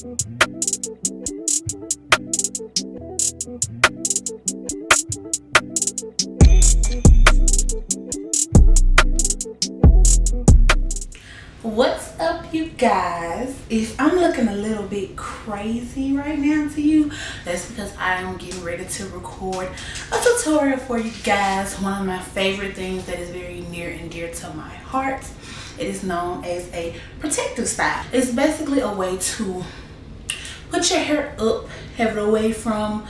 What's up, you guys? If I'm looking a little bit crazy right now to you, that's because I am getting ready to record a tutorial for you guys. One of my favorite things that is very near and dear to my heart. It is known as a protective style. It's basically a way to put your hair up, have it away from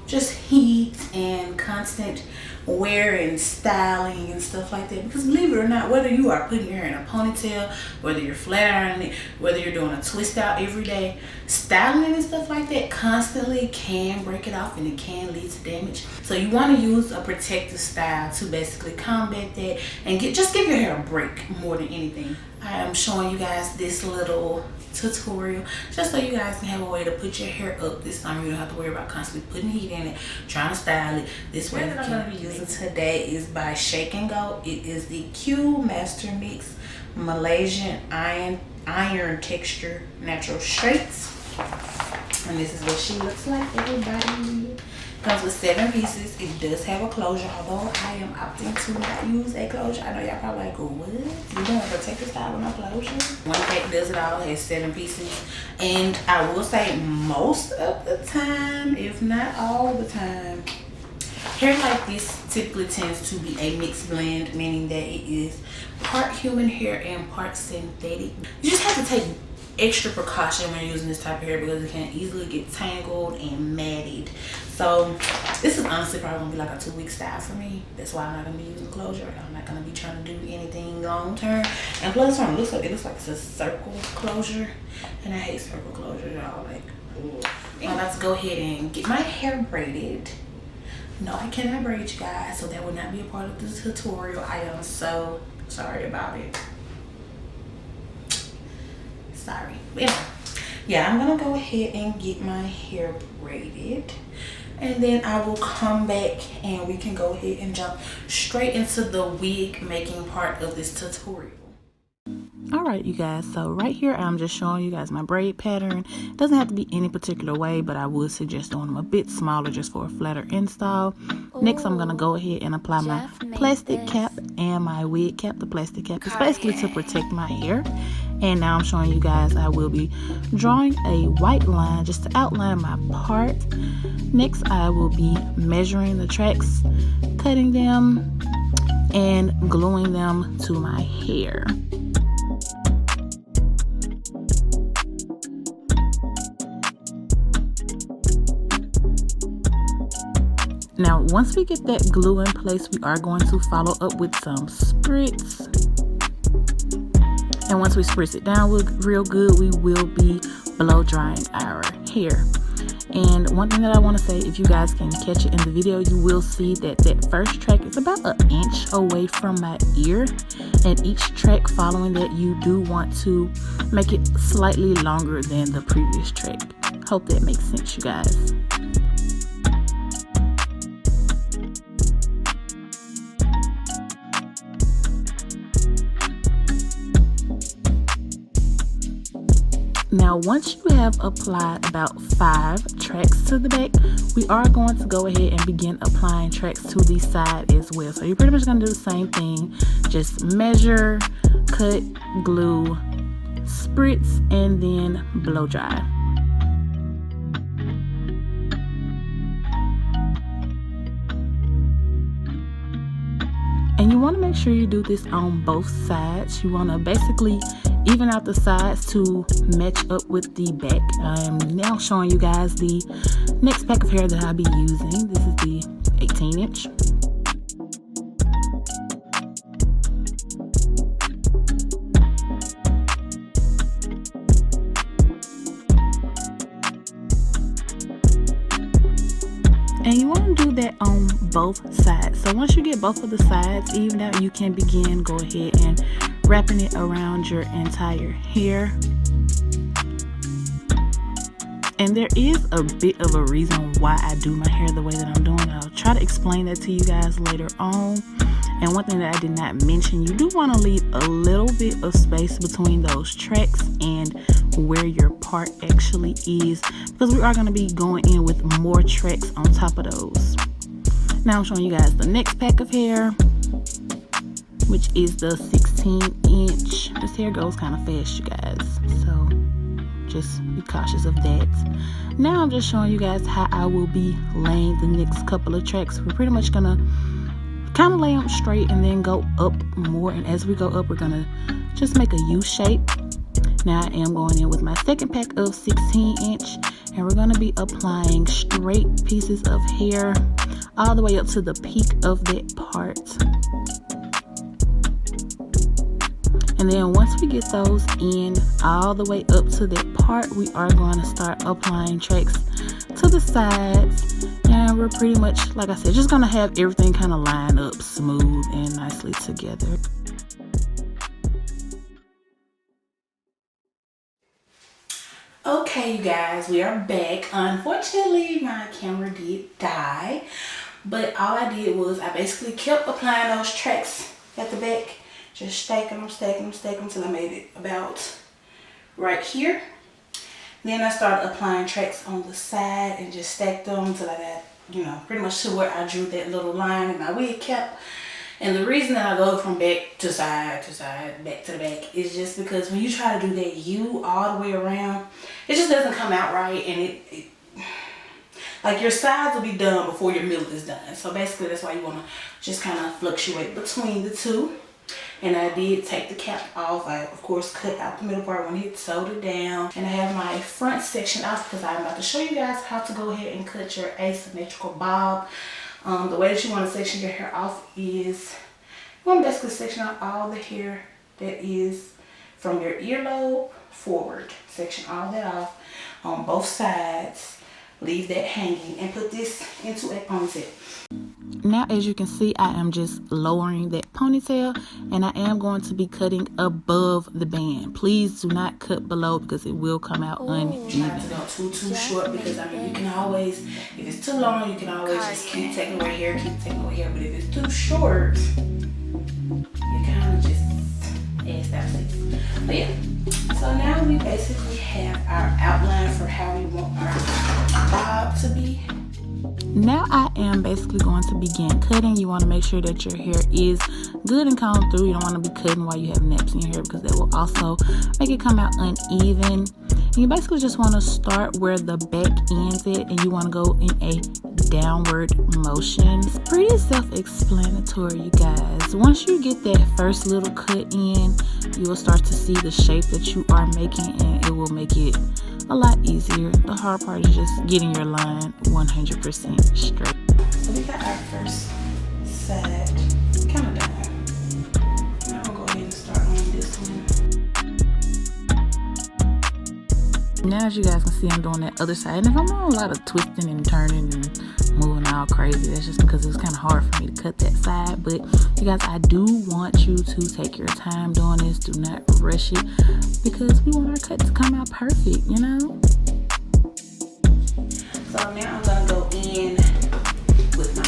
just heat and constant wear and styling and stuff like that. Because believe it or not, whether you are putting your hair in a ponytail, whether you're flat ironing it, whether you're doing a twist out every day, styling and stuff like that constantly can break it off and it can lead to damage. So you want to use a protective style to basically combat that and just give your hair a break more than anything. I am showing you guys this little tutorial just so you guys can have a way to put your hair up this summer. You don't have to worry about constantly putting heat in it, trying to style it. This way that I'm going to be using today is by Shake and Go. It is the Q Master Mix Malaysian iron texture natural straights, and this is what she looks like, everybody. Comes with 7 pieces. It does have a closure, although I am opting to not use a closure. I know y'all probably like, what? You don't protect the style with no closure? One pack does it all. It has 7 pieces. And I will say most of the time, if not all the time, hair like this typically tends to be a mixed blend, meaning that it is part human hair and part synthetic. You just have to take extra precaution when you're using this type of hair because it can easily get tangled and matted. So this is honestly probably gonna be like a 2-week style for me. That's why I'm not gonna be using closure. I'm not gonna be trying to do anything long term. And plus, it looks like it's a circle closure, and I hate circle closure, y'all. Like, I'm about to go ahead and get my hair braided. No, I cannot braid, you guys, so that would not be a part of the tutorial. I am so sorry about it. Sorry. But yeah, I'm gonna go ahead and get my hair braided, and then I will come back and we can go ahead and jump straight into the wig making part of this tutorial. Alright, you guys, so right here I'm just showing you guys my braid pattern. It doesn't have to be any particular way, but I would suggest doing them a bit smaller just for a flatter install. Next, I'm going to go ahead and apply my plastic cap and my wig cap. The plastic cap is basically to protect my hair. And now I'm showing you guys I will be drawing a white line just to outline my part. Next, I will be measuring the tracks, cutting them, and gluing them to my hair. Now, once we get that glue in place, we are going to follow up with some spritz. And once we spritz it down real good, we will be blow drying our hair. And one thing that I want to say, if you guys can catch it in the video, you will see that that first track is about 1 inch away from my ear. And each track following that, you do want to make it slightly longer than the previous track. Hope that makes sense, you guys. Now, once you have applied about 5 tracks to the back, we are going to go ahead and begin applying tracks to the side as well. So you're pretty much going to do the same thing. Just measure, cut, glue, spritz, and then blow dry. And you want to make sure you do this on both sides. You want to basically even out the sides to match up with the back. I am now showing you guys the next pack of hair that I'll be using. This is the 18-inch. And you want to do that on both sides. So once you get both of the sides evened out, you can begin go ahead and wrapping it around your entire hair. And there is a bit of a reason why I do my hair the way that I'm doing. I'll try to explain that to you guys later on. And one thing that I did not mention, you do want to leave a little bit of space between those tracks and where your part actually is, because we are going to be going in with more tracks on top of those. Now I'm showing you guys the next pack of hair, which is the 16-inch. This hair goes kind of fast, you guys, so just be cautious of that. Now I'm just showing you guys how I will be laying the next couple of tracks. We're pretty much gonna kind of lay them straight and then go up more, and as we go up, we're gonna just make a U shape. Now I am going in with my second pack of 16-inch, and we're gonna be applying straight pieces of hair all the way up to the peak of that part. And then once we get those in all the way up to that part, we are going to start applying tracks to the sides. And we're pretty much, like I said, just going to have everything kind of line up smooth and nicely together. Okay, you guys, we are back. Unfortunately, my camera did die, but all I did was I basically kept applying those tracks at the back. Just stacking them till I made it about right here. Then I started applying tracks on the side and just stacked them till I got, you know, pretty much to where I drew that little line in my wig cap. And the reason that I go from back to side, back to the back, is just because when you try to do that U all the way around, it just doesn't come out right, and it like your sides will be done before your middle is done. So basically that's why you want to just kind of fluctuate between the two. And I did take the cap off. I, of course, cut out the middle part when it sewed it down. And I have my front section off because I'm about to show you guys how to go ahead and cut your asymmetrical bob. The way that you want to section your hair off is you want to basically section out all the hair that is from your earlobe forward. Section all that off on both sides. Leave that hanging and put this into a ponytail. Now, as you can see, I am just lowering that ponytail, and I am going to be cutting above the band. Please do not cut below because it will come out uneven. Not to go too short, because I mean, you can always, if it's too long, you can always just keep taking away hair, but if it's too short, you kind of just ask that. But yeah, so now we basically have our outline for how we want our bob to be. Now I am basically going to begin cutting. You want to make sure that your hair is good and combed through. You don't want to be cutting while you have naps in your hair, because that will also make it come out uneven. And you basically just want to start where the back ends at, and you want to go in a downward motion. It's pretty self-explanatory, you guys. Once you get that first little cut in, you will start to see the shape that you are making, and it will make it a lot easier. The hard part is just getting your line 100% straight. So we got our first side kind of done. Now I'm going to go ahead and start on this one. Now, as you guys can see, I'm doing that other side. And if I'm doing a lot of twisting and turning and moving all crazy, that's just because it was kind of hard for me to cut that side. But you guys, I do want you to take your time doing this. Do not rush it, because we want our cut to come out perfect, you know? So now I'm going to go in with my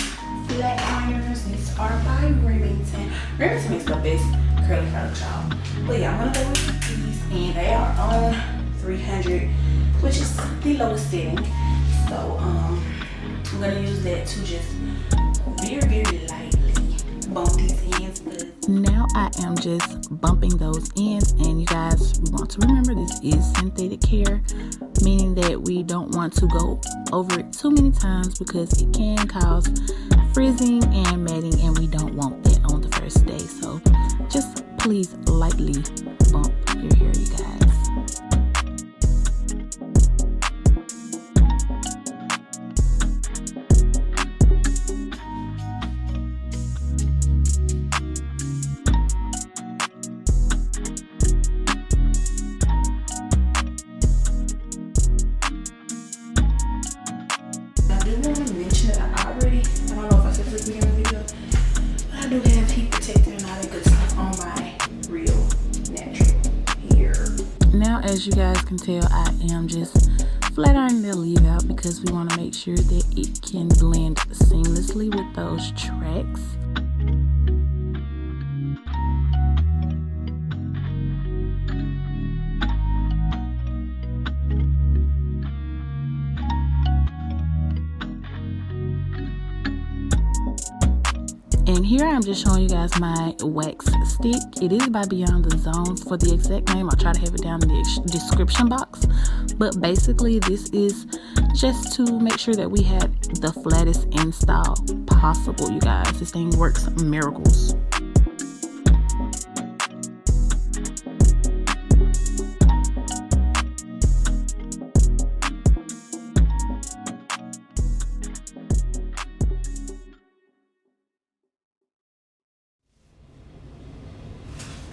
flat ironers. These are by Remington. Remington makes the best curly product, y'all. But yeah, I'm going to go with these, and they are on 300, which is the lowest setting. So I'm going to use that to just very lightly bump these ends. Now I am just bumping those ends, and you guys, we want to remember this is synthetic hair, meaning that we don't want to go over it too many times, because it can cause frizzing and matting, and we don't want that on the first day. So just please lightly bump your hair, you guys. As you guys can tell, I am just flat ironing the leave out, because we want to make sure that it can blend seamlessly with those tracks. here I'm just showing you guys my wax stick. It is by Beyond the Zones. For the exact name, I'll try to have it down in the description box. But basically, this is just to make sure that we have the flattest install possible, you guys. This thing works miracles.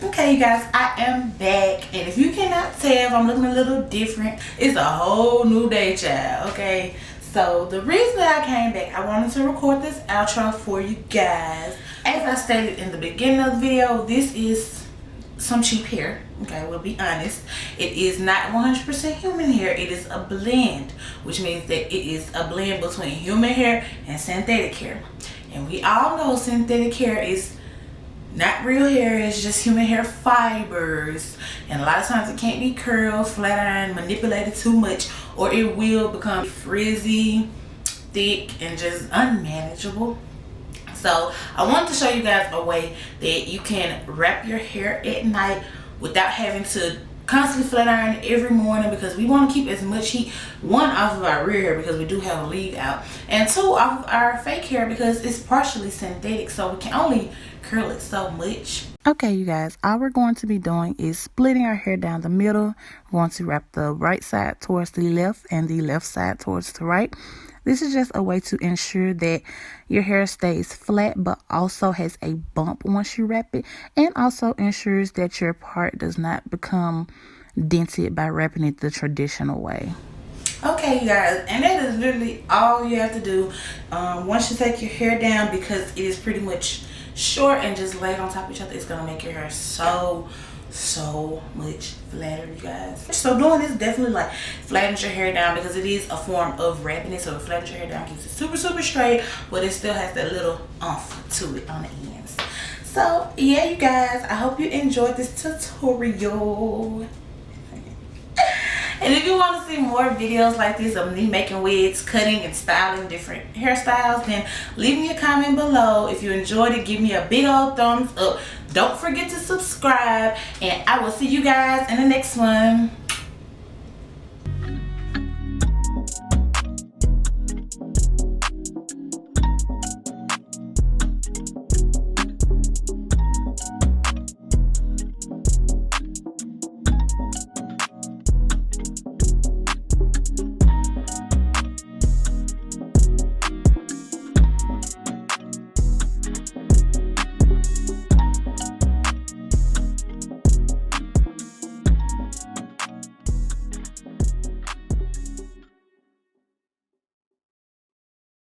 Okay, you guys, I am back, and if you cannot tell, I'm looking a little different. It's a whole new day, child. Okay, so the reason that I came back, I wanted to record this outro for you guys. As I stated in the beginning of the video, this is some cheap hair. Okay, we'll be honest. It is not 100% human hair. It is a blend, which means that it is a blend between human hair and synthetic hair. And we all know synthetic hair is not real hair. It's just human hair fibers, and a lot of times it can't be curled, flat ironed, manipulated too much, or it will become frizzy, thick, and just unmanageable. So I wanted to show you guys a way that you can wrap your hair at night without having to constantly flat iron every morning, because we want to keep as much heat, one, off of our real hair because we do have a leave out, and two, off of our fake hair because it's partially synthetic, so we can only curl it so much. Okay, you guys, all we're going to be doing is splitting our hair down the middle. We're going to wrap the right side towards the left and the left side towards the right. This is just a way to ensure that your hair stays flat but also has a bump once you wrap it, and also ensures that your part does not become dented by wrapping it the traditional way. Okay, you guys, and that is literally all you have to do. Once you take your hair down, because it is pretty much short and just laid on top of each other, it's gonna make your hair so much flatter, you guys. So doing this definitely like flattens your hair down, because it is a form of wrapping it. So it flattens your hair down, keeps it super straight, but it still has that little oomph to it on the ends. So yeah, you guys, I hope you enjoyed this tutorial. And if you want to see more videos like this of me making wigs, cutting and styling different hairstyles, then leave me a comment below. If you enjoyed it, give me a big old thumbs up. Don't forget to subscribe, and I will see you guys in the next one.